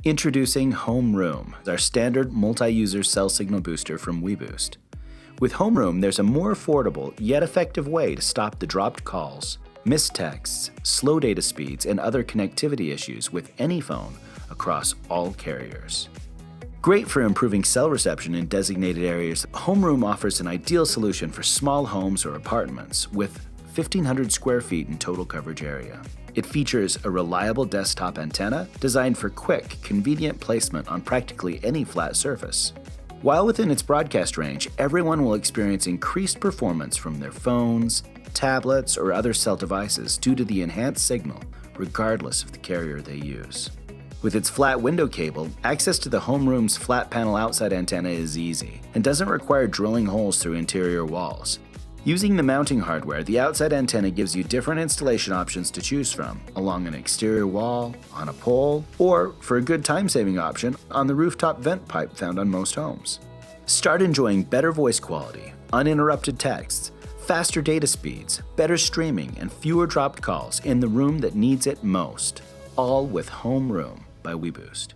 Introducing Homeroom, our standard multi-user cell signal booster from weBoost. With Homeroom, there's a more affordable yet effective way to stop the dropped calls, missed texts, slow data speeds, and other connectivity issues with any phone across all carriers. Great for improving cell reception in designated areas, Homeroom offers an ideal solution for small homes or apartments with 1,500 square feet in total coverage area. It features a reliable desktop antenna designed for quick, convenient placement on practically any flat surface. While within its broadcast range, everyone will experience increased performance from their phones, tablets, or other cell devices due to the enhanced signal, regardless of the carrier they use. With its flat window cable, access to the Homeroom's flat panel outside antenna is easy and doesn't require drilling holes through interior walls. Using the mounting hardware, the outside antenna gives you different installation options to choose from, along an exterior wall, on a pole, or, for a good time-saving option, on the rooftop vent pipe found on most homes. Start enjoying better voice quality, uninterrupted texts, faster data speeds, better streaming, and fewer dropped calls in the room that needs it most, all with Homeroom by weBoost.